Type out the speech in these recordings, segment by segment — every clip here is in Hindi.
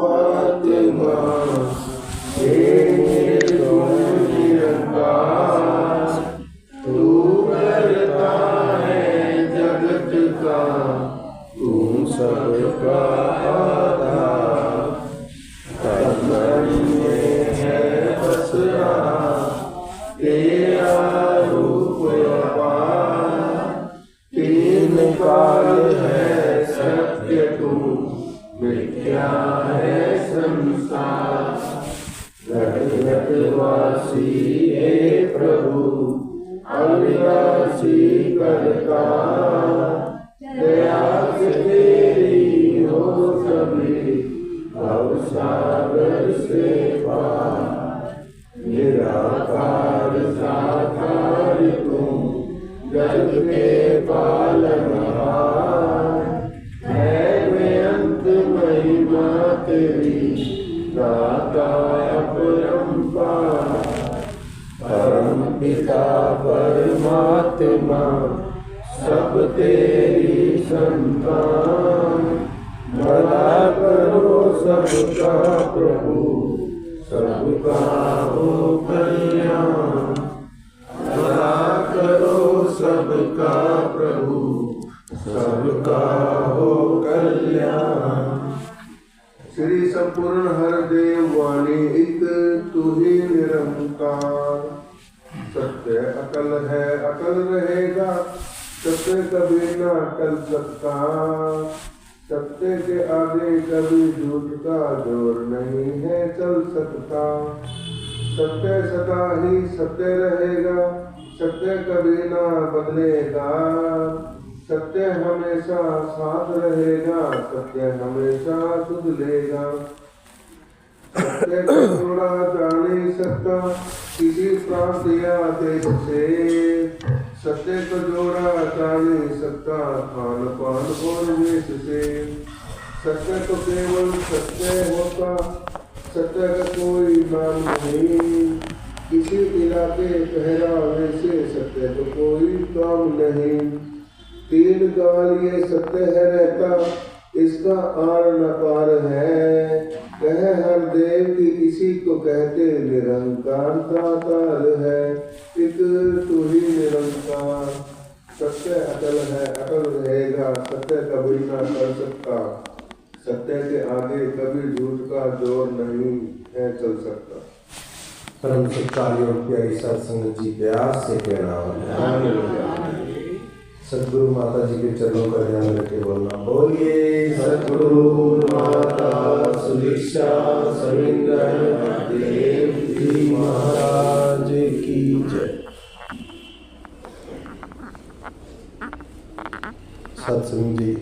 आत्मा हे निर्गुण निरंकार, तू करता है जगत का, तू सबका आधार। तन में है बसरा तेरा रूप अपार, तीन काल है सत्य तू, मिथ्या है संसार। जगतवासी हे प्रभु अविनाशी करता, दया से तेरी हो सभी भवसागर से पार। निराकार साकार तुम जग के पालनहार, है बेअंत महिमा तेरी दाता अपरंपार। परम पिता परमात्मा सब तेरी संतान, भला करो सबका प्रभु सबका हो कल्याण। भला करो सबका प्रभु सबका हो कल्याण। श्री संपूर्ण हरदेव वाणी एक तू ही निरंकार, सत्य अकल है अकल रहेगा, सत्य कभी ना टल सकता। सत्य के आगे कभी झूठ का जोर नहीं है चल सकता। सत्य सदा ही सत्य रहेगा, सत्य कभी ना बदलेगा। सत्य हमेशा साथ रहेगा, सत्य हमेशा सुध लेगा। सत्य को थोड़ा जा नहीं सकता किसी प्रांत या देश से, सत्य को जोड़ा जा नहीं सकता खान पान और वेश से। सत्य तो केवल सत्य होता, सत्य का कोई नाम नहीं। किसी इलाके पहरावे से सत्य तो कोई काम नहीं। तीन काल ये सत्य है रहता, इसका आर न पार है। कह हर देव की इसी को कहते निरंकार दातार है। एक तू ही निरंकार, सत्य अटल है अटल रहेगा, सत्य कभी ना कर सकता। सत्य के आगे कभी झूठ का जोर नहीं है चल सकता। परम सत्कार्यों प्यारी सत्संग जी व्यास से कहना, सदगुरु माता जी के चरणों का ध्यान रखे बोलना। बोलिए सदगुरु माता सुदीक्षा सविंदर देव जी महाराज की जय। सत्संग जी,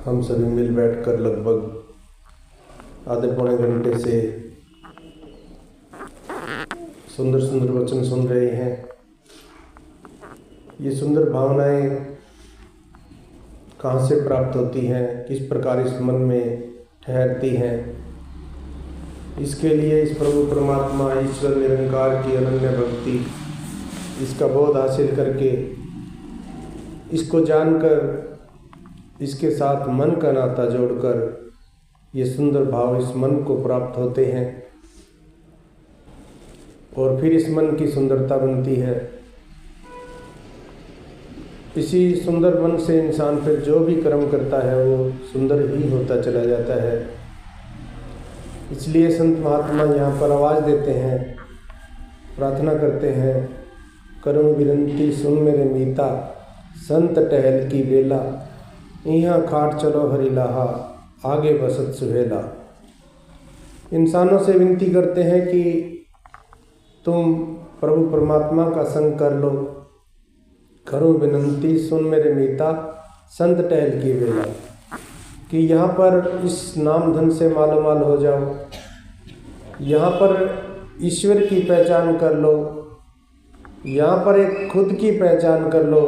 हम सभी मिल बैठकर लगभग आधे पौने घंटे से सुंदर सुंदर वचन सुन रहे हैं। ये सुंदर भावनाएं कहाँ से प्राप्त होती हैं, किस प्रकार इस मन में ठहरती हैं, इसके लिए इस प्रभु परमात्मा ईश्वर निरंकार की अनन्य भक्ति, इसका बोध हासिल करके, इसको जानकर, इसके साथ मन का नाता जोड़कर ये सुंदर भाव इस मन को प्राप्त होते हैं और फिर इस मन की सुंदरता बनती है। इसी सुंदर मन से इंसान फिर जो भी कर्म करता है वो सुंदर ही होता चला जाता है। इसलिए संत महात्मा यहाँ पर आवाज़ देते हैं, प्रार्थना करते हैं, करूँ विनंती सुन मेरे मीता, संत टहल की बेला, यहाँ खाट चलो हरि लाहा, आगे बसत सुहेला। इंसानों से विनती करते हैं कि तुम प्रभु परमात्मा का संग कर लो। करो विनंती सुन मेरे मीता, संत टहल की बेला, कि यहाँ पर इस नाम धन से मालामाल हो जाओ, यहाँ पर ईश्वर की पहचान कर लो, यहाँ पर एक खुद की पहचान कर लो,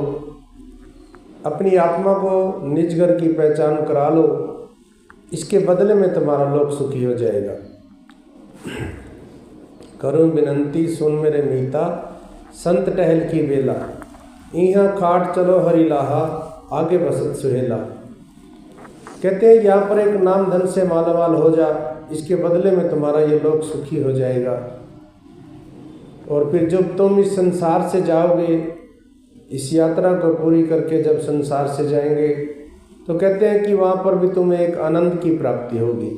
अपनी आत्मा को निज घर की पहचान करा लो। इसके बदले में तुम्हारा लोक सुखी हो जाएगा। करो विनंती सुन मेरे मीता, संत टहल की बेला, यहाँ खाट चलो हरि लाहा, आगे बसत सुहेला। कहते हैं यहाँ पर एक नाम धन से मालामाल हो जा, इसके बदले में तुम्हारा ये लोक सुखी हो जाएगा। और फिर जब तुम इस संसार से जाओगे, इस यात्रा को पूरी करके जब संसार से जाएंगे, तो कहते हैं कि वहाँ पर भी तुम्हें एक आनंद की प्राप्ति होगी।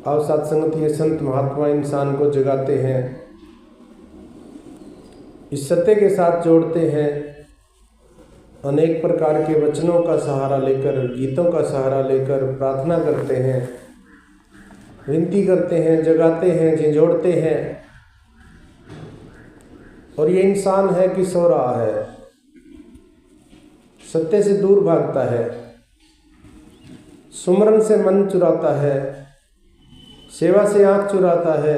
और सत्संगत ये संत महात्मा इंसान को जगाते हैं, इस सत्य के साथ जोड़ते हैं, अनेक प्रकार के वचनों का सहारा लेकर, गीतों का सहारा लेकर प्रार्थना करते हैं, विनती करते हैं, जगाते हैं, झिझोड़ते हैं। और ये इंसान है कि सो रहा है, सत्य से दूर भागता है, सुमरन से मन चुराता है, सेवा से आँख चुराता है।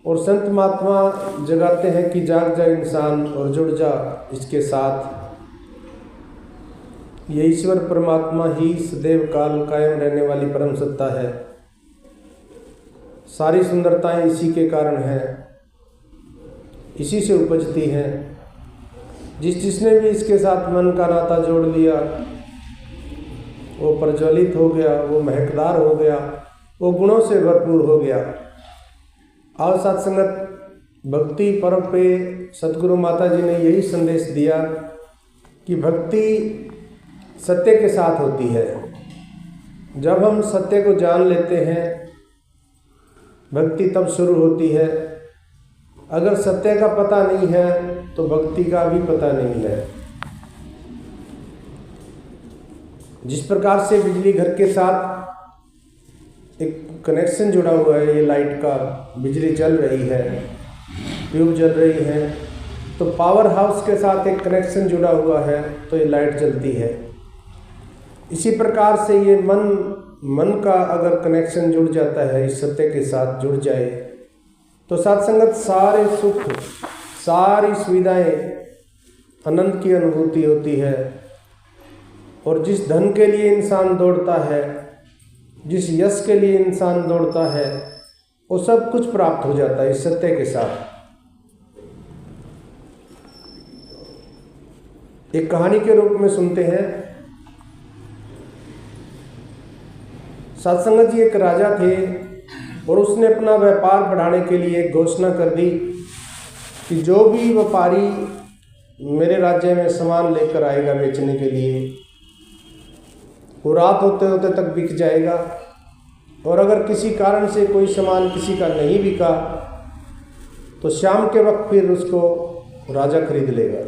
और संत महात्मा जगाते हैं कि जाग जा इंसान और जुड़ जा इसके साथ। ये ईश्वर परमात्मा ही सदैव काल कायम रहने वाली परम सत्ता है। सारी सुंदरताएं इसी के कारण हैं, इसी से उपजती हैं। जिसने भी इसके साथ मन का नाता जोड़ लिया, वो प्रज्वलित हो गया, वो महकदार हो गया, वो गुणों से भरपूर हो गया। और सत्संगत भक्ति पर्व पे सतगुरु माता जी ने यही संदेश दिया कि भक्ति सत्य के साथ होती है। जब हम सत्य को जान लेते हैं, भक्ति तब शुरू होती है। अगर सत्य का पता नहीं है तो भक्ति का भी पता नहीं है। जिस प्रकार से बिजली घर के साथ एक कनेक्शन जुड़ा हुआ है, ये लाइट का, बिजली जल रही है, ट्यूब जल रही है, तो पावर हाउस के साथ एक कनेक्शन जुड़ा हुआ है तो ये लाइट जलती है। इसी प्रकार से ये मन का अगर कनेक्शन जुड़ जाता है, इस सत्य के साथ जुड़ जाए, तो सत्संगत सारे सुख, सारी सुविधाएं, आनंद की अनुभूति होती है। और जिस धन के लिए इंसान दौड़ता है, जिस यश के लिए इंसान दौड़ता है, वो सब कुछ प्राप्त हो जाता है इस सत्य के साथ। एक कहानी के रूप में सुनते हैं। सत्संगत जी एक राजा थे और उसने अपना व्यापार बढ़ाने के लिए एक घोषणा कर दी कि जो भी व्यापारी मेरे राज्य में सामान लेकर आएगा बेचने के लिए, वो रात होते होते तक बिक जाएगा। और अगर किसी कारण से कोई सामान किसी का नहीं बिका तो शाम के वक्त फिर उसको राजा खरीद लेगा।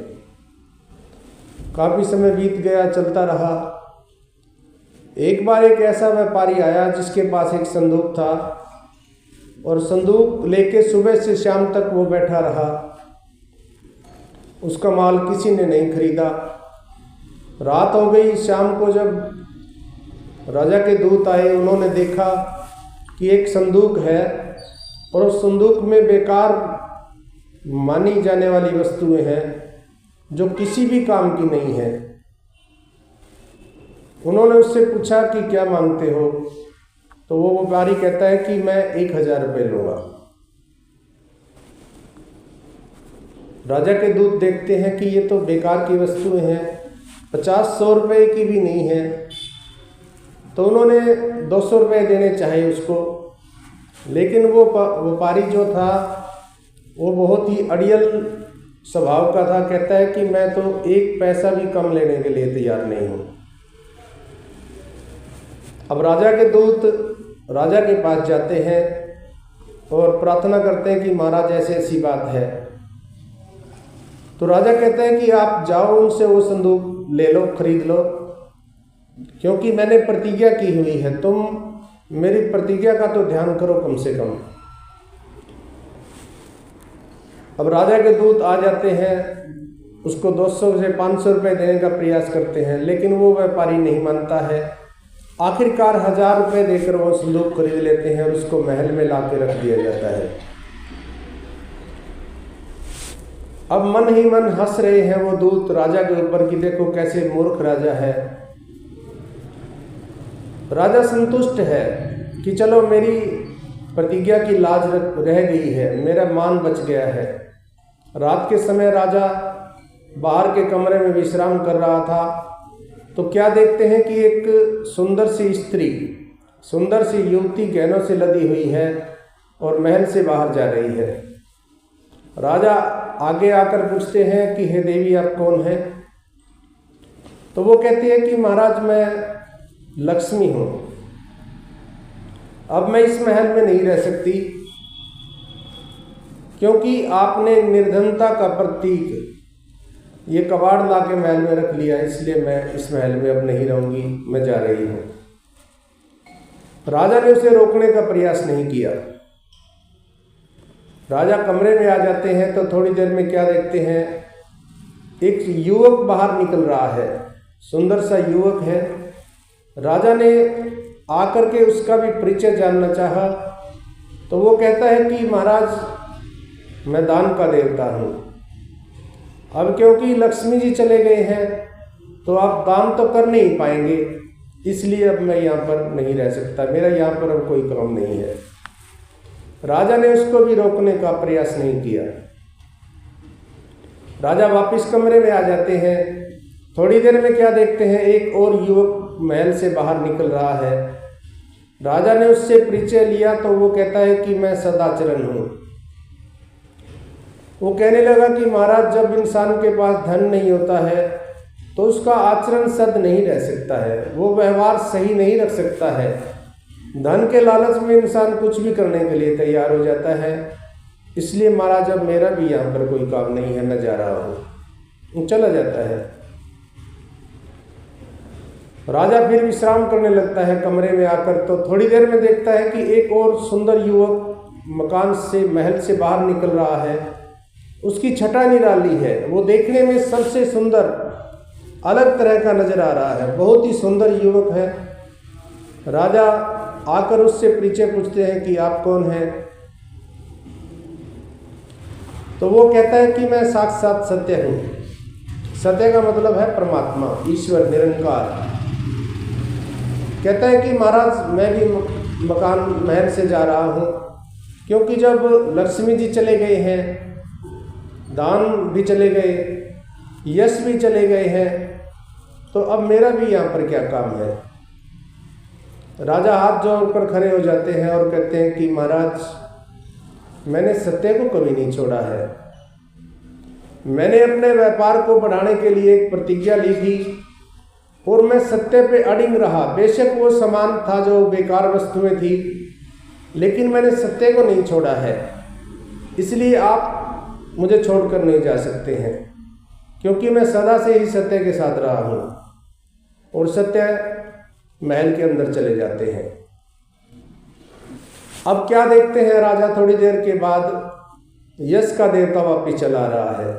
काफ़ी समय बीत गया, चलता रहा। एक बार एक ऐसा व्यापारी आया जिसके पास एक संदूक था और संदूक लेके सुबह से शाम तक वो बैठा रहा। उसका माल किसी ने नहीं खरीदा। रात हो गई। शाम को जब राजा के दूत आए, उन्होंने देखा कि एक संदूक है और उस संदूक में बेकार मानी जाने वाली वस्तुएं हैं जो किसी भी काम की नहीं है। उन्होंने उससे पूछा कि क्या मांगते हो, तो वो व्यापारी कहता है कि मैं 1000 रुपये लूँगा। राजा के दूत देखते हैं कि ये तो बेकार की वस्तुएं हैं, 50-100 रुपये की भी नहीं है। तो उन्होंने 200 रुपये देने चाहे उसको, लेकिन वो व्यापारी जो था वो बहुत ही अड़ियल स्वभाव का था। कहता है कि मैं तो 1 पैसा भी कम लेने के लिए तैयार नहीं हूँ। अब राजा के दूत राजा के पास जाते हैं और प्रार्थना करते हैं कि महाराज ऐसी बात है। तो राजा कहता है कि आप जाओ, उनसे वो संदूक ले लो, खरीद लो, क्योंकि मैंने प्रतिज्ञा की हुई है। तुम मेरी प्रतिज्ञा का तो ध्यान करो कम से कम। अब राजा के दूत आ जाते हैं, उसको 200 से 500 रुपये देने का प्रयास करते हैं, लेकिन वो व्यापारी नहीं मानता है। आखिरकार 1000 रुपये देकर वो संदूक खरीद लेते हैं और उसको महल में ला के रख दिया जाता है। अब मन ही मन हंस रहे हैं वो दूत राजा के ऊपर कि देखो कैसे मूर्ख राजा है। राजा संतुष्ट है कि चलो मेरी प्रतिज्ञा की लाज रह गई है, मेरा मान बच गया है। रात के समय राजा बाहर के कमरे में विश्राम कर रहा था तो क्या देखते हैं कि एक सुंदर सी स्त्री, सुंदर सी युवती गहनों से लदी हुई है और महल से बाहर जा रही है। राजा आगे आकर पूछते हैं कि हे देवी, आप कौन हैं? तो वो कहती है कि महाराज, मैं लक्ष्मी हूँ। अब मैं इस महल में नहीं रह सकती, क्योंकि आपने निर्धनता का प्रतीक ये कबाड़ ला के महल में रख लिया, इसलिए मैं इस महल में अब नहीं रहूंगी, मैं जा रही हूँ। राजा ने उसे रोकने का प्रयास नहीं किया। राजा कमरे में आ जाते हैं तो थोड़ी देर में क्या देखते हैं, एक युवक बाहर निकल रहा है, सुंदर सा युवक है। राजा ने आकर के उसका भी परिचय जानना चाहा, तो वो कहता है कि महाराज, मैं दान का देवता हूँ। अब क्योंकि लक्ष्मी जी चले गए हैं तो आप दान तो कर नहीं पाएंगे, इसलिए अब मैं यहाँ पर नहीं रह सकता, मेरा यहाँ पर अब कोई काम नहीं है। राजा ने उसको भी रोकने का प्रयास नहीं किया। राजा वापस कमरे में आ जाते हैं। थोड़ी देर में क्या देखते हैं, एक और युवक महल से बाहर निकल रहा है। राजा ने उससे परिचय लिया तो वो कहता है कि मैं सदाचरण हूँ। वो कहने लगा कि महाराज, जब इंसान के पास धन नहीं होता है तो उसका आचरण सद नहीं रह सकता है, वो व्यवहार सही नहीं रख सकता है। धन के लालच में इंसान कुछ भी करने के लिए तैयार हो जाता है। इसलिए महाराज, अब मेरा भी यहाँ पर कोई काम नहीं है, मैं जा रहा हूँ। चला जाता है। राजा फिर विश्राम करने लगता है कमरे में आकर। तो थोड़ी देर में देखता है कि एक और सुंदर युवक मकान से, महल से बाहर निकल रहा है। उसकी छटा निराली है, वो देखने में सबसे सुंदर, अलग तरह का नजर आ रहा है, बहुत ही सुंदर युवक है। राजा आकर उससे परिचय पूछते हैं कि आप कौन हैं? तो वो कहता है कि मैं साक्षात सत्य हूँ। सत्य का मतलब है परमात्मा, ईश्वर, निरंकार। कहता है कि महाराज, मैं भी मकान, महल से जा रहा हूँ, क्योंकि जब लक्ष्मी जी चले गए हैं, दान भी चले गए, यश भी चले गए हैं, तो अब मेरा भी यहाँ पर क्या काम है? राजा हाथ जोड़कर खड़े हो जाते हैं और कहते हैं कि महाराज, मैंने सत्य को कभी नहीं छोड़ा है। मैंने अपने व्यापार को बढ़ाने के लिए एक प्रतिज्ञा ली थी और मैं सत्य पे अडिग रहा। बेशक वो सामान था जो बेकार वस्तुएं थी, लेकिन मैंने सत्य को नहीं छोड़ा है। इसलिए आप मुझे छोड़कर नहीं जा सकते हैं, क्योंकि मैं सदा से ही सत्य के साथ रहा हूँ। और सत्य महल के अंदर चले जाते हैं। अब क्या देखते हैं, राजा थोड़ी देर के बाद यश का देवता वापिस चला रहा है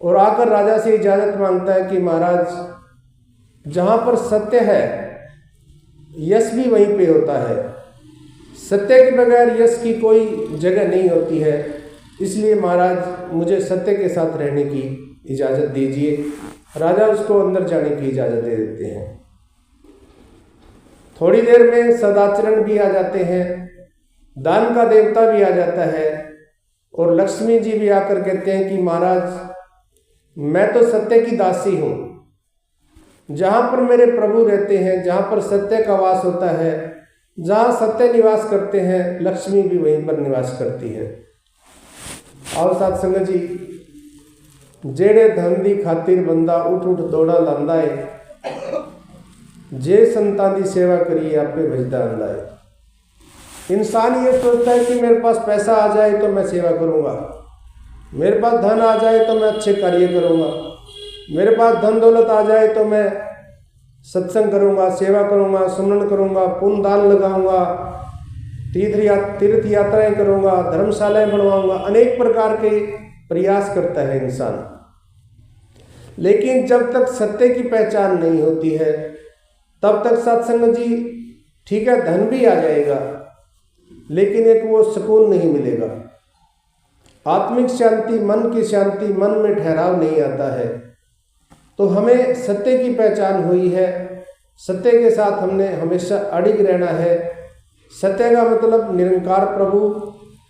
और आकर राजा से इजाज़त मांगता है कि महाराज, जहाँ पर सत्य है यश भी वहीं पे होता है। सत्य के बगैर यश की कोई जगह नहीं होती है। इसलिए महाराज, मुझे सत्य के साथ रहने की इजाज़त दीजिए। राजा उसको अंदर जाने की इजाज़त दे देते हैं। थोड़ी देर में सदाचरण भी आ जाते हैं, दान का देवता भी आ जाता है और लक्ष्मी जी भी आकर कहते हैं कि महाराज, मैं तो सत्य की दासी हूँ। जहाँ पर मेरे प्रभु रहते हैं, जहाँ पर सत्य का वास होता है, जहाँ सत्य निवास करते हैं, लक्ष्मी भी वहीं पर निवास करती है। और साथ संगत जी, जेड़े धन दी खातिर बंदा उठ उठ दौड़ा लांदा है, जे संतां दी सेवा करिए आपे भजदा आंदा है। इंसान ये सोचता है कि मेरे पास पैसा आ जाए तो मैं सेवा करूँगा, मेरे पास धन आ जाए तो मैं अच्छे कार्य करूँगा, मेरे पास धन दौलत आ जाए तो मैं सत्संग करूँगा, सेवा करूँगा, सुमरन करूँगा, पुण्य दान लगाऊँगा, तीर्थ यात्राएं करूँगा, धर्मशालाएं बनवाऊँगा। अनेक प्रकार के प्रयास करता है इंसान। लेकिन जब तक सत्य की पहचान नहीं होती है, तब तक सत्संग जी, ठीक है, धन भी आ जाएगा, लेकिन एक वो सुकून नहीं मिलेगा। आत्मिक शांति, मन की शांति, मन में ठहराव नहीं आता है। तो हमें सत्य की पहचान हुई है, सत्य के साथ हमने हमेशा अडिग रहना है। सत्य का मतलब निरंकार प्रभु,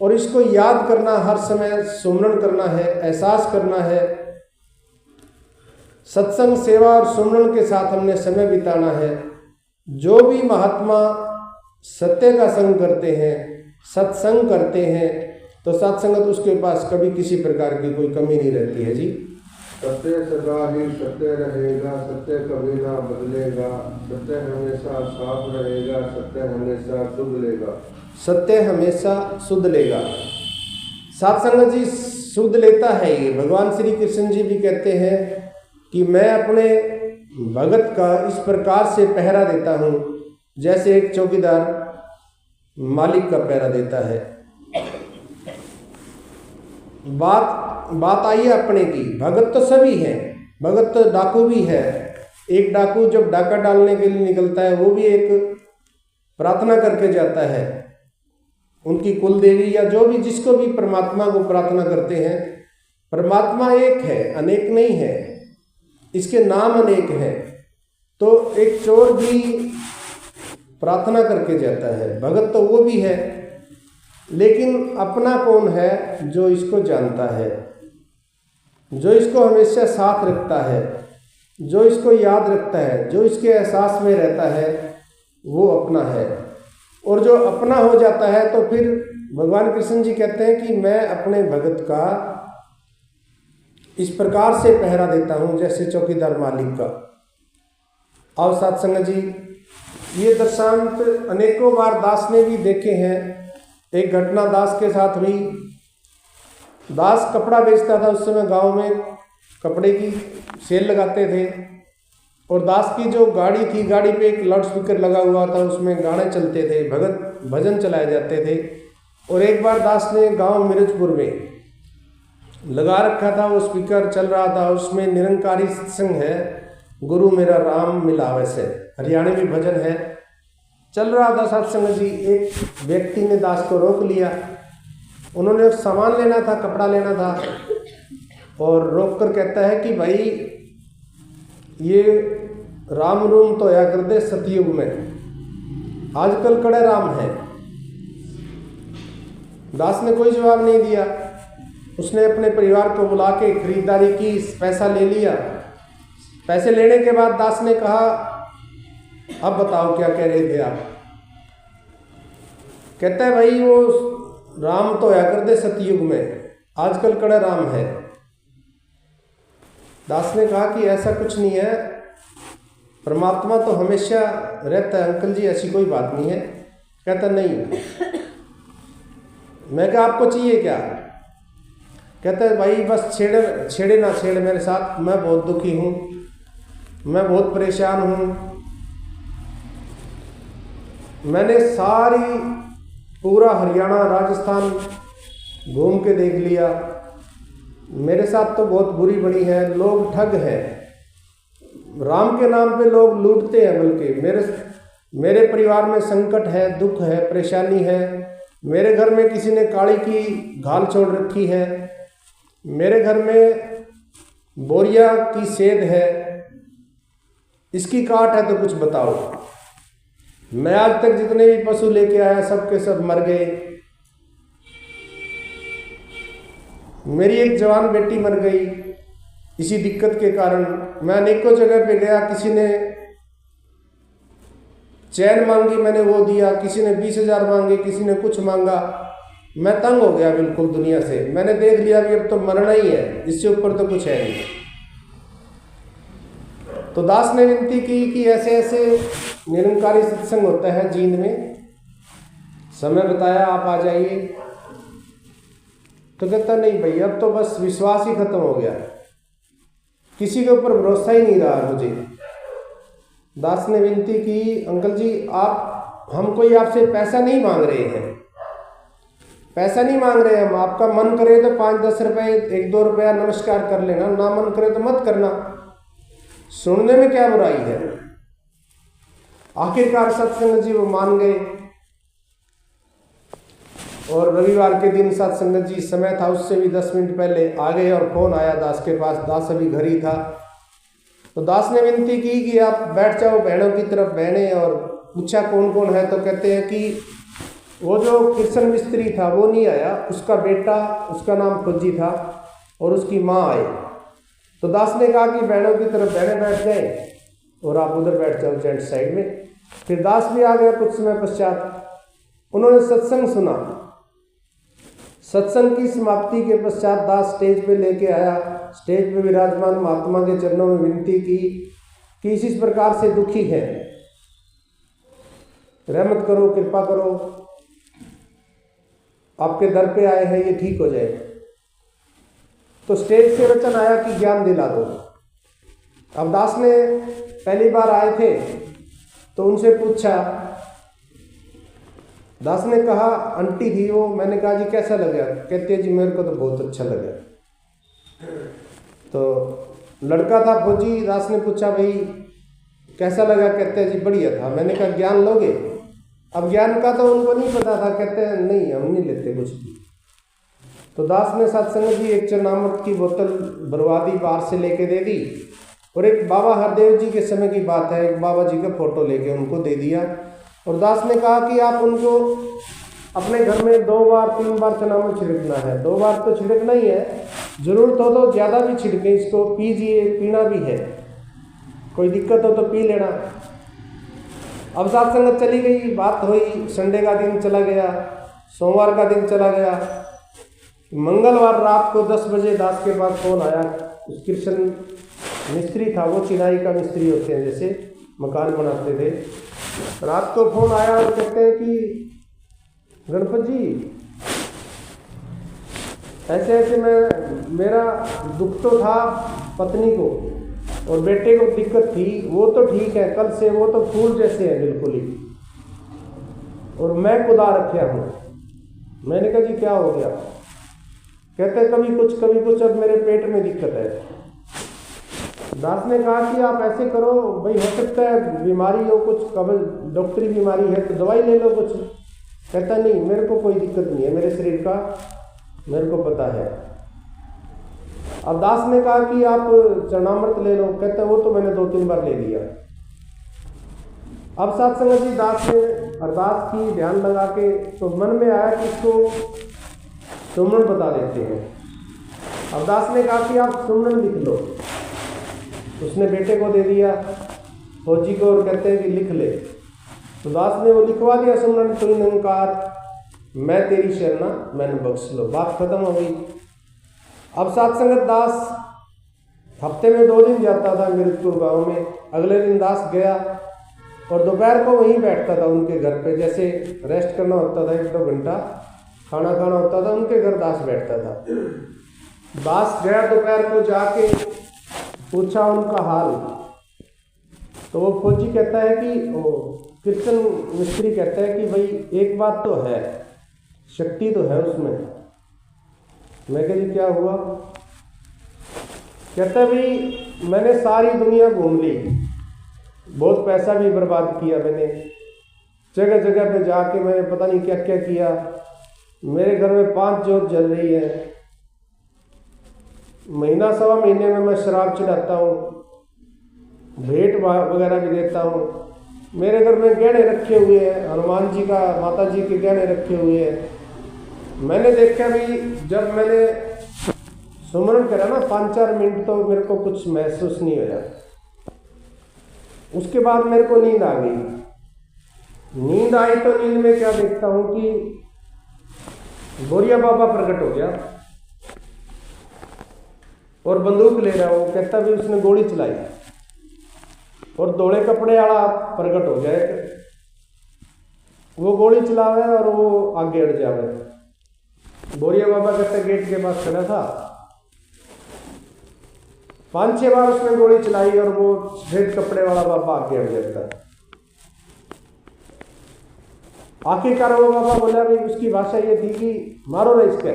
और इसको याद करना, हर समय सुमरन करना है, एहसास करना है। सत्संग, सेवा और सुमरण के साथ हमने समय बिताना है। जो भी महात्मा सत्य का संग करते हैं, सत्संग करते हैं, तो सत्संगत उसके पास कभी किसी प्रकार की कोई कमी नहीं रहती है जी। सत्य सदा ही सत्य रहेगा, सत्य कभी ना बदलेगा, सत्य हमेशा साफ रहेगा, सत्य हमेशा शुद्ध लेगा। सत्य हमेशा शुद्ध लेगा। सत्संग जी शुद्ध लेता है। ये भगवान श्री कृष्ण जी भी कहते हैं कि मैं अपने भगत का इस प्रकार से पहरा देता हूँ जैसे एक चौकीदार मालिक का पहरा देता है। बात आई है अपने की। भगत तो सभी हैं, भगत तो डाकू भी है। एक डाकू जब डाका डालने के लिए निकलता है वो भी एक प्रार्थना करके जाता है। उनकी कुल देवी या जो भी, जिसको भी परमात्मा को प्रार्थना करते हैं। परमात्मा एक है, अनेक नहीं है, इसके नाम अनेक हैं। तो एक चोर भी प्रार्थना करके जाता है, भगत तो वो भी है, लेकिन अपना कौन है? जो इसको जानता है, जो इसको हमेशा साथ रखता है, जो इसको याद रखता है, जो इसके एहसास में रहता है, वो अपना है। और जो अपना हो जाता है तो फिर भगवान कृष्ण जी कहते हैं कि मैं अपने भगत का इस प्रकार से पहरा देता हूँ जैसे चौकीदार मालिक का। और सत्संग जी, ये दृष्टांत अनेकों बार दास ने भी देखे हैं। एक घटना दास के साथ हुई। दास कपड़ा बेचता था, उस समय गांव में कपड़े की सेल लगाते थे, और दास की जो गाड़ी थी, गाड़ी पे एक लाउड स्पीकर लगा हुआ था, उसमें गाने चलते थे, भगत भजन चलाए जाते थे। और एक बार दास ने गांव मिर्जपुर में लगा रखा था, वो स्पीकर चल रहा था, उसमें निरंकारी सत्संग है, गुरु मेरा राम मिलावे से, हरियाणवी भजन है, चल रहा था सत्संग जी। एक व्यक्ति ने दास को रोक लिया। उन्होंने सामान लेना था, कपड़ा लेना था, और रोक कर कहता है कि भाई ये राम रूम तो या कर दे सतयुग में, आजकल कड़े राम है। दास ने कोई जवाब नहीं दिया। उसने अपने परिवार को बुला के खरीदारी की, पैसा ले लिया। पैसे लेने के बाद दास ने कहा, अब बताओ क्या कह रहे थे आप? कहता है भाई वो राम तो या कर दे सतयुग में, आजकल कड़ा राम है। दास ने कहा कि ऐसा कुछ नहीं है, परमात्मा तो हमेशा रहता है अंकल जी, ऐसी कोई बात नहीं है। कहता नहीं। मैं कहा आपको चाहिए क्या? कहता है भाई बस छेड़े ना छेड़ मेरे साथ, मैं बहुत दुखी हूँ, मैं बहुत परेशान हूँ। मैंने सारी पूरा हरियाणा राजस्थान घूम के देख लिया, मेरे साथ तो बहुत बुरी बड़ी है, लोग ठग हैं, राम के नाम पे लोग लूटते हैं। बल्कि मेरे परिवार में संकट है, दुख है, परेशानी है। मेरे घर में किसी ने काली की घाल छोड़ रखी है, मेरे घर में बोरिया की सेध है, इसकी काट है, तो कुछ बताओ। मैं आज तक जितने भी पशु लेके आया सब के सब मर गए। मेरी एक जवान बेटी मर गई इसी दिक्कत के कारण। मैं अनेकों जगह पे गया, किसी ने चैन मांगी, मैंने वो दिया, किसी ने 20,000 मांगे, किसी ने कुछ मांगा। मैं तंग हो गया बिल्कुल दुनिया से। मैंने देख लिया कि अब तो मरना ही है, इससे ऊपर तो कुछ है नहीं। तो दास ने विनती की कि ऐसे ऐसे निरंकारी सत्संग होता है जींद में, समय बताया, आप आ जाइए। तो कहता नहीं भैया, अब तो बस विश्वास ही खत्म हो गया, किसी के ऊपर भरोसा ही नहीं रहा मुझे। दास ने विनती की, अंकल जी हम कोई आपसे पैसा नहीं मांग रहे हैं, पैसा नहीं मांग रहे हम। आपका मन करे तो 5-10 रुपए, 1-2 रुपया नमस्कार कर लेना, ना मन करे तो मत करना, सुनने में क्या बुराई है। आखिरकार सत्संग जी वो मान गए। और रविवार के दिन सत्संग जी समय था, उससे भी 10 मिनट पहले आ गए और फोन आया दास के पास। दास अभी घर ही था। तो दास ने विनती की कि आप बैठ जाओ बहनों की तरफ, बहनें, और पूछा कौन कौन है। तो कहते हैं कि वो जो कृष्ण मिस्त्री था वो नहीं आया, उसका बेटा, उसका नाम फौजी था, और उसकी माँ आए। तो दास ने कहा कि बहनों की तरफ बहनें बैठ जाए और आप उधर बैठ जाओ जेंट्स साइड में। फिर दास भी आ गया। कुछ समय पश्चात उन्होंने सत्संग सुना। सत्संग की समाप्ति के पश्चात दास स्टेज पे लेके आया। स्टेज पे विराजमान महात्मा के चरणों में विनती की कि इस प्रकार से दुखी है, रहमत करो, कृपा करो, आपके दर पे आए हैं, ये ठीक हो जाए। तो स्टेज से वचन आया कि ज्ञान दिला दो। अब दास ने पहली बार आए थे तो उनसे पूछा। दास ने कहा, आंटी थी वो, मैंने कहा जी कैसा लगा? कहते हैं जी मेरे को तो बहुत अच्छा लगा। तो लड़का था फौजी। दास ने पूछा भाई कैसा लगा? कहते हैं जी बढ़िया था। मैंने कहा ज्ञान लोगे? अब ज्ञान का तो उनको नहीं पता था। कहते हैं नहीं, हम नहीं लेते कुछ भी। तो दास ने सत्संग जी एक चरणामृत की बोतल बरवादी बाहर से लेके दे दी और एक बाबा हरदेव जी के समय की बात है, एक बाबा जी का फोटो लेके उनको दे दिया। और दास ने कहा कि आप उनको अपने घर में 2 बार 3 बार चरणामृत छिड़कना है। 2 बार तो छिड़कना ही है, जरूरत हो तो ज़्यादा भी छिड़कें, इसको पीजिए, पीना भी है, कोई दिक्कत हो तो पी लेना। अब सत्संग चली गई, बात हुई, संडे का दिन चला गया, सोमवार का दिन चला गया। मंगलवार रात को 10 बजे दास के पास फोन आया। कृष्ण मिस्त्री था, वो चिनाई का मिस्त्री होते हैं, जैसे मकान बनाते थे। रात को फोन आया और कहते हैं कि गणपत जी ऐसे ऐसे मेरा दुख तो था पत्नी को और बेटे को दिक्कत थी, वो तो ठीक है, कल से वो तो फूल जैसे हैं बिल्कुल ही, और मैं खुदा रखा हूँ। मैंने कहा जी क्या हो गया? कहते कभी कुछ, अब मेरे पेट में दिक्कत है। दास ने कहा कि आप ऐसे करो भाई, हो सकता है बीमारी हो कुछ, कभी डॉक्टरी बीमारी है तो दवाई ले लो कुछ। कहता नहीं, मेरे को कोई दिक्कत नहीं है, मेरे शरीर का मेरे को पता है। अब दास ने कहा कि आप चरणामृत ले लो। कहता वो तो मैंने 2-3 बार ले लिया। अब सत्संग जी दास ने अरदास की, ध्यान लगा के, तो मन में आया कि इसको सुमरन बता देते हैं। अब दास ने कहा कि आप सुमरन लिख लो। उसने बेटे को दे दिया, फौजी को, और कहते हैं कि लिख ले। तो दास ने वो लिखवा दिया सुमरन, तुम निरंकार मैं तेरी शरणा मैंने बख्श लो। बात खत्म हो गई। अब सत्संगत दास हफ्ते में 2 दिन जाता था मीरजपुर गांव में। अगले दिन दास गया और दोपहर को वहीं बैठता था उनके घर पे, जैसे रेस्ट करना होता था 1-2 घंटा, खाना खाना होता था, उनके घर दास बैठता था। दास गया दोपहर को, जाके पूछा उनका हाल। तो वो फौजी कहता है कि कृष्ण मिस्त्री कहता है कि भाई एक बात तो है, शक्ति तो है उसमें। मैं कह जी क्या हुआ? कहता भाई मैंने सारी दुनिया घूम ली, बहुत पैसा भी बर्बाद किया मैंने, जगह जगह पे जाके मैंने पता नहीं क्या क्या किया। मेरे घर में 5 जोत जल रही है, महीना 1.25 महीने में मैं शराब चढ़ाता हूँ, भेंट वगैरह भी देता हूँ। मेरे घर में गहने रखे हुए हैं, हनुमान जी का, माता जी के गहने रखे हुए हैं। मैंने देखा भी, जब मैंने सुमरन करा ना 5-4 मिनट, तो मेरे को कुछ महसूस नहीं होया। उसके बाद मेरे को नींद आ गई। नींद आई तो नींद में क्या देखता हूँ कि बोरिया बाबा प्रकट हो गया और बंदूक ले रहा। वो कहता भी उसने गोली चलाई और धोले कपड़े वाला प्रकट हो गया, वो गोली चलावे और वो आगे अड़ जावे। बोरिया बाबा कहते गेट के पास खड़ा था, 5-6 बार उसने गोली चलाई और वो सफेद कपड़े वाला बाबा आगे अड़ जाता। आखिरकार वो बाबा बोला भाई, उसकी भाषा ये थी कि मारो ना इसके।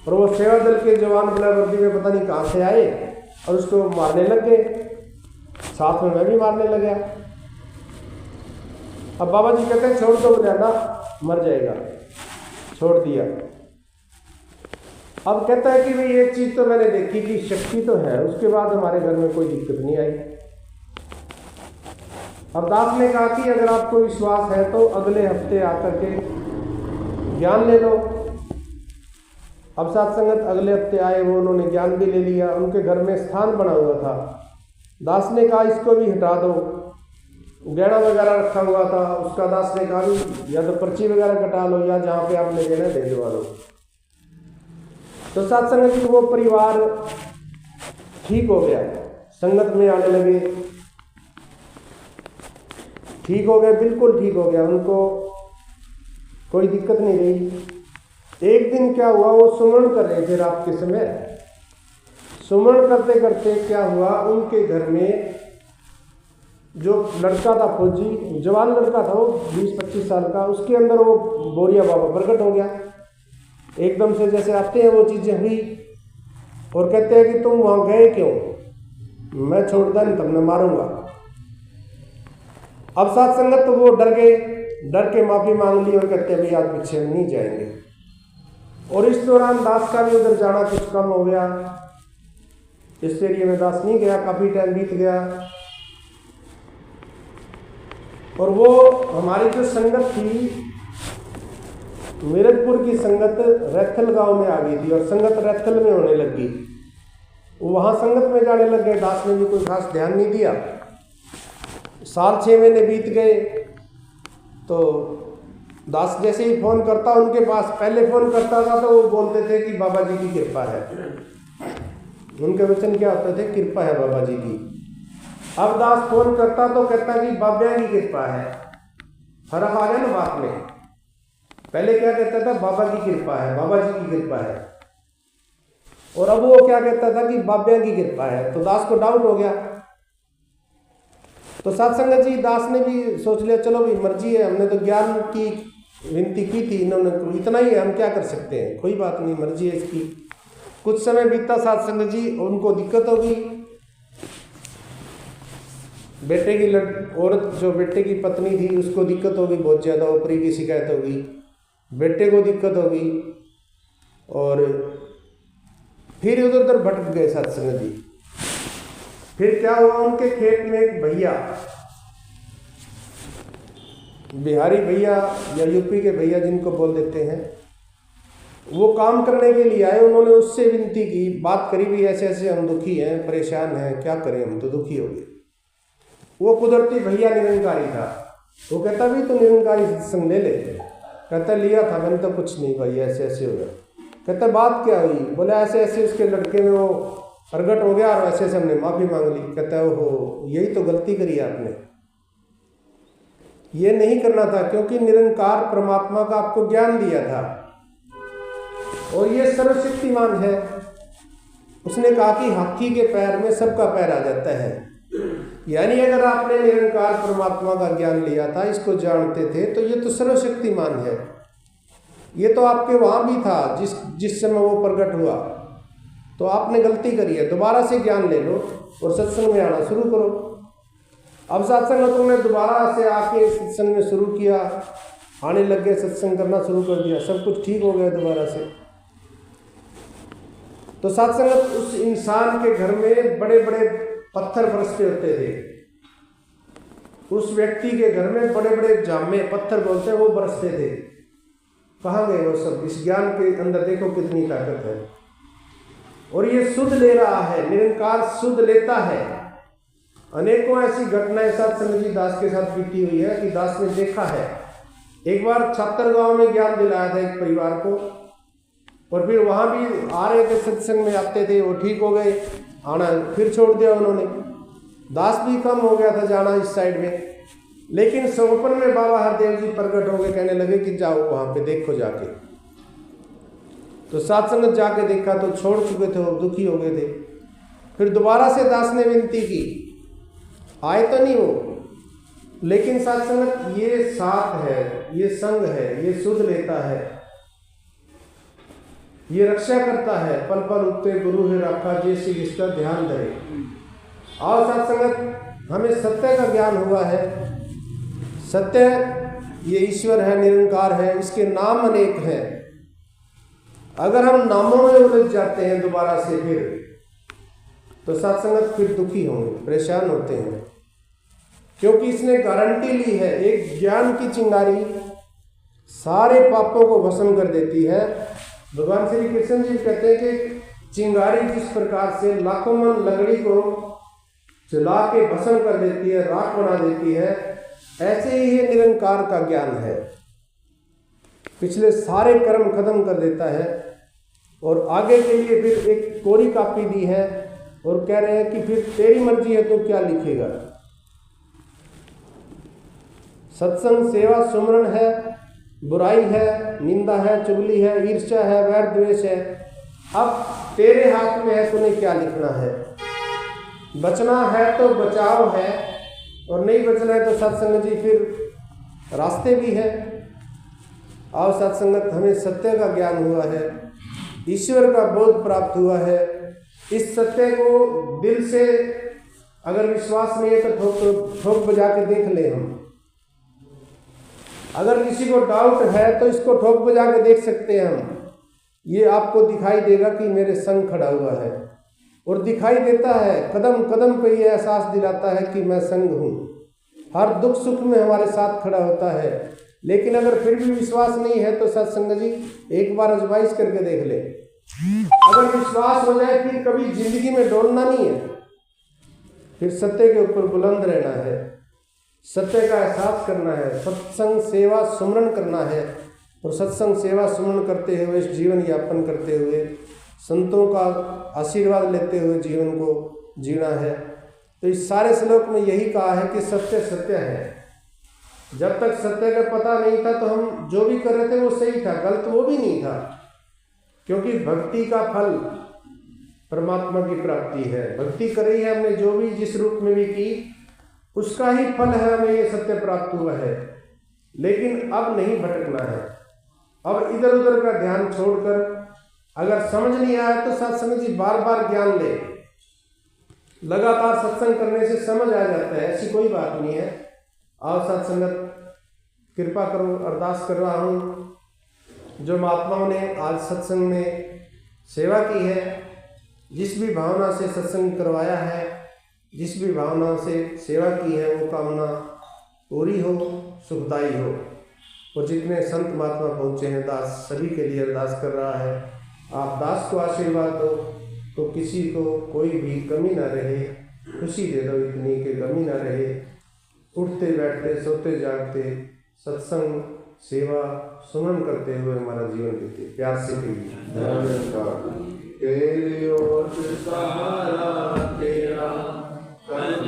और वो सेवा दल के जवान बिला वर्दी में पता नहीं कहाँ से आए और उसको मारने लग गए। साथ में मैं भी मारने लगा। अब बाबा जी कहते हैं छोड़ दो, बोला ना मर जाएगा, छोड़ दिया। अब कहता है कि भाई एक चीज तो मैंने देखी कि शक्ति तो है, उसके बाद हमारे घर में कोई दिक्कत नहीं आई। अब दास ने कहा कि अगर आपको विश्वास है तो अगले हफ्ते आकर के ज्ञान ले लो। अब साथ संगत अगले हफ्ते आए, वो उन्होंने ज्ञान भी ले लिया। उनके घर में स्थान बना हुआ था। दास ने कहा इसको भी हटा दो। गहना वगैरह रखा हुआ था उसका, दास ने कहा भी या तो पर्ची वगैरह कटा लो या जहाँ पे आपने देना दे दवा लो। तो साथ संगत जी वो परिवार ठीक हो गया, संगत में आने लगे, ठीक हो गए, बिल्कुल ठीक हो गया, उनको कोई दिक्कत नहीं रही। एक दिन क्या हुआ, वो सुमरण कर रहे थे रात के समय। सुमरण करते करते क्या हुआ, उनके घर में जो लड़का था फौजी, जवान लड़का था वो 20-25 साल का, उसके अंदर वो बोरिया बाबा प्रकट हो गया। एकदम से जैसे आते हैं वो चीज़ें हुई और कहते हैं कि तुम वहाँ गए क्यों, मैं छोड़ता नहीं, तब मैं मारूंगा। अब साथ संगत तो वो डर गए, डर के माफ़ी मांग ली और कहते हैं भाई आज पीछे हम नहीं जाएंगे। और इस दौरान दास का भी उधर जाना कुछ कम हो गया, इस एरिया में दास नहीं गया, काफ़ी टाइम बीत गया। और वो हमारी जो संगत थी, मीरजपुर की संगत रैथल गांव में आ गई थी और संगत रैथल में होने लगी। वहाँ संगत में जाने लग गए। दास ने भी कोई खास ध्यान नहीं दिया। 6 महीने बीत गए तो दास जैसे ही फ़ोन करता उनके पास, पहले फ़ोन करता था तो वो बोलते थे कि बाबा जी की कृपा है। उनके वचन क्या होते थे, कृपा है बाबा जी की। अब दास फ़ोन करता तो कहता कि बाबा की कृपा है। फर्क आ गया ना बात में। पहले क्या कहता था, बाबा की कृपा है, बाबा जी की कृपा है, और अब वो क्या कहता था कि बाबा की कृपा है। तो दास को डाउट हो गया। तो साथ संगत जी दास ने भी सोच लिया चलो भाई मर्जी है, हमने तो ज्ञान की विनती की थी, इन्होंने इतना ही है, हम क्या कर सकते हैं, कोई बात नहीं, मर्जी है इसकी। कुछ समय बीता साथ संगत जी, उनको दिक्कत होगी। बेटे की औरत जो बेटे की पत्नी थी उसको दिक्कत होगी, बहुत ज़्यादा ओपरी की शिकायत होगी, बेटे को दिक्कत होगी और फिर उधर उधर भटक गए साथ संगत जी। फिर क्या हुआ, उनके खेत में एक भैया, बिहारी भैया या यूपी के भैया जिनको बोल देते हैं, वो काम करने के लिए आए। उन्होंने उससे विनती की, बात करी भी ऐसे ऐसे हम दुखी हैं, परेशान हैं, क्या करें, हम तो दुखी हो गए। वो कुदरती भैया निरंकारी था। वो कहता भी तो निरंकारी सत्संग ले ले। कहता लिया था मैंने, तो कुछ नहीं भाई, ऐसे ऐसे हो गया। कहता बात क्या हुई, बोला ऐसे ऐसे उसके लड़के में वो प्रगट हो गया और ऐसे ऐसे हमने माफ़ी मांग ली। कहता है ओहो यही तो गलती करी आपने, ये नहीं करना था, क्योंकि निरंकार परमात्मा का आपको ज्ञान दिया था और ये सर्वशक्तिमान है। उसने कहा कि हाथी के पैर में सबका पैर आ जाता है, यानी अगर आपने निरंकार परमात्मा का ज्ञान लिया था, इसको जानते थे, तो ये तो सर्वशक्तिमान है। ये तो आपके वहाँ भी था जिस समय वो प्रकट हुआ, तो आपने गलती करी है, दोबारा से ज्ञान ले लो और सत्संग में आना शुरू करो। अब सत्संग ने दोबारा से आके सत्संग में शुरू किया, आने लग गए, सत्संग करना शुरू कर दिया, सब कुछ ठीक हो गया दोबारा से। तो सत्संग उस इंसान के घर में बड़े बड़े पत्थर बरसते होते थे। उस व्यक्ति के घर में बड़े बड़े जामे पत्थर बोलते हैं वो बरसते थे। कहाँ गए वो सब? इस ज्ञान के अंदर देखो कितनी ताकत है। और ये शुद्ध ले रहा है, निरंकार शुद्ध लेता है। अनेकों ऐसी घटनाएं सत्संग जी दास के साथ बीती हुई है कि दास ने देखा है। एक बार छात्र गांव में ज्ञान दिलाया था एक परिवार को, और फिर वहाँ भी आ रहे थे, सत्संग में आते थे, वो ठीक हो गए, आना फिर छोड़ दिया उन्होंने। दास भी कम हो गया था जाना इस साइड में, लेकिन सोपन में बाबा हरदेव जी प्रकट हो गए, कहने लगे कि जाओ वहाँ पे देखो जाके। तो सत्संग जाके देखा तो छोड़ चुके थे, वो दुखी हो गए थे। फिर दोबारा से दास ने विनती की, आए तो नहीं वो, लेकिन सत्संग ये साथ है, ये संग है, ये शुद्ध लेता है, ये रक्षा करता है, पल पल उठते गुरु है राखा, जैसे इसका ध्यान धरे। और सत्संग हमें सत्य का ज्ञान हुआ है। सत्य ये ईश्वर है, निरंकार है, इसके नाम अनेक हैं। अगर हम नामों में उलझ जाते हैं दोबारा से फिर, तो सत्संग फिर दुखी होंगे, परेशान होते हैं, क्योंकि इसने गारंटी ली है, एक ज्ञान की चिंगारी सारे पापों को भस्म कर देती है भगवान श्री कृष्ण जी कहते हैं कि चिंगारी जिस प्रकार से लाखों मन लकड़ी को जला के भस्म कर देती है, राख बना देती है, ऐसे ही ये निरंकार का ज्ञान है। पिछले सारे कर्म खत्म कर देता है और आगे के लिए फिर एक कोरी कापी दी है और कह रहे हैं कि फिर तेरी मर्जी है तो क्या लिखेगा। सत्संग सेवा सुमरण है, बुराई है, निंदा है, चुगली है, ईर्ष्या है, वैर द्वेष है। अब तेरे हाथ में है, तूने क्या लिखना है। बचना है तो बचाव है और नहीं बचना है तो सत्संग जी फिर रास्ते भी है। और सत्संगत हमें सत्य का ज्ञान हुआ है, ईश्वर का बोध प्राप्त हुआ है। इस सत्य को दिल से अगर विश्वास नहीं है तो ठोक बजा के देख ले हम। अगर किसी को डाउट है तो इसको ठोक बजा के देख सकते हैं हम। ये आपको दिखाई देगा कि मेरे संग खड़ा हुआ है और दिखाई देता है, कदम कदम पे ये एहसास दिलाता है कि मैं संग हूँ। हर दुख सुख में हमारे साथ खड़ा होता है। लेकिन अगर फिर भी विश्वास नहीं है तो सत्संग जी एक बार आजमाइश करके देख ले। अगर विश्वास हो जाए फिर कभी जिंदगी में डोलना नहीं है, फिर सत्य के ऊपर बुलंद रहना है, सत्य का एहसास करना है, सत्संग सेवा सुमरण करना है और सत्संग सेवा सुमरण करते हुए जीवन यापन करते हुए संतों का आशीर्वाद लेते हुए जीवन को जीना है। तो इस सारे श्लोक में यही कहा है कि सत्य सत्य है। जब तक सत्य का पता नहीं था तो हम जो भी कर रहे थे वो सही था, गलत वो भी नहीं था। क्योंकि भक्ति का फल परमात्मा की प्राप्ति है। भक्ति करी है हमने जो भी जिस रूप में भी की, उसका ही फल है, हमें ये सत्य प्राप्त हुआ है। लेकिन अब नहीं भटकना है। अब इधर उधर का ध्यान छोड़कर अगर समझ नहीं आया तो सत्संग जी बार बार ज्ञान ले। लगातार सत्संग करने से समझ आ जाता है, ऐसी कोई बात नहीं है। आओ सत्संगत कृपा करो, अरदास कर रहा हूँ जो महात्माओं ने आज सत्संग में सेवा की है, जिस भी भावना से सत्संग करवाया है, जिस भी भावना से सेवा की है, वो कामना पूरी हो, सुखदायी हो। और जितने संत महात्मा पहुँचे हैं दास, सभी के लिए अरदास कर रहा है। आप दास को आशीर्वाद दो तो किसी को कोई भी कमी ना रहे, खुशी दे दो इतनी कि कमी ना रहे। उठते बैठते सोते जागते सत्संग सेवा सुमन करते हुए हमारा जीवन बीते। प्यार से तेरी ओर से सहारा तेरा कहे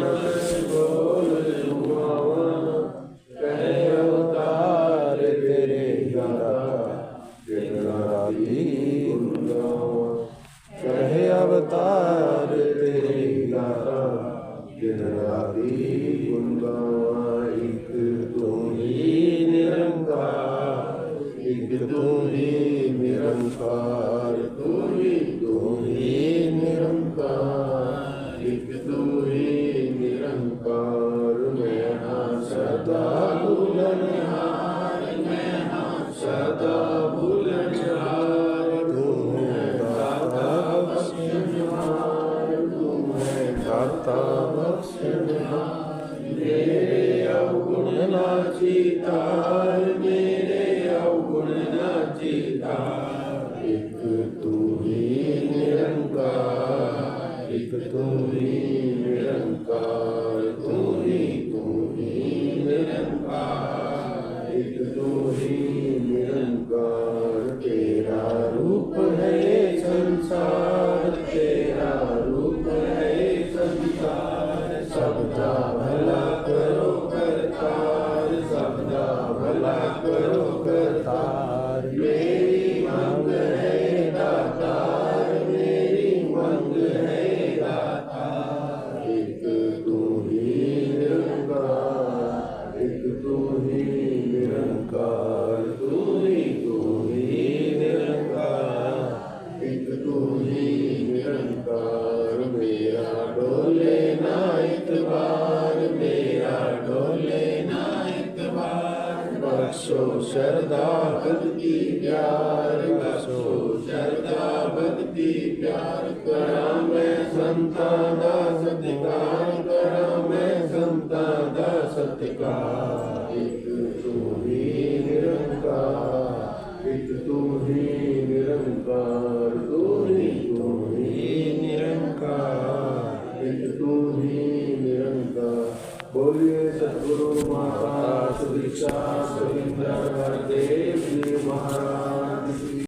अवतार तेरे कहे अवतार तेरे एक तुम ही निरंकार, एक तुम ही निरंकार, तुम ही निरंकार, एक तुम ही निरंकार। मैं हाँ सदा भूलनहार, मैं हाँ सदा भूलनहार, तुम है दाता बख्शनहार, तुम है दाता बख्शनहार। मेरे अवगुण ना चितार, मेरे अवगुण ना चितार, एक तू ही निरंकार, एक तू ही निरंकार, तू ही निरंकार, एक तू ही निरंकार। तेरा रूप है संसार, तेरा रूप है संसार, सबका भला करो करतार, सबका भला करो करतार। मेरी मांग है दातार, मेरी मांग है दातार, एक तू ही निरंकार, एक तू ही निरंकार, तू ही निरंकार, एक तू ही निरंकार। मेरा डोले ना इतबार, मेरा डोले ना इतबार, बख्शो श्रद्धा भक्ति प्यार, बख्शो श्रद्धा भक्ति प्यार। करा मैं संतान दा सत्कार, करा मैं संतान दा सत्कार।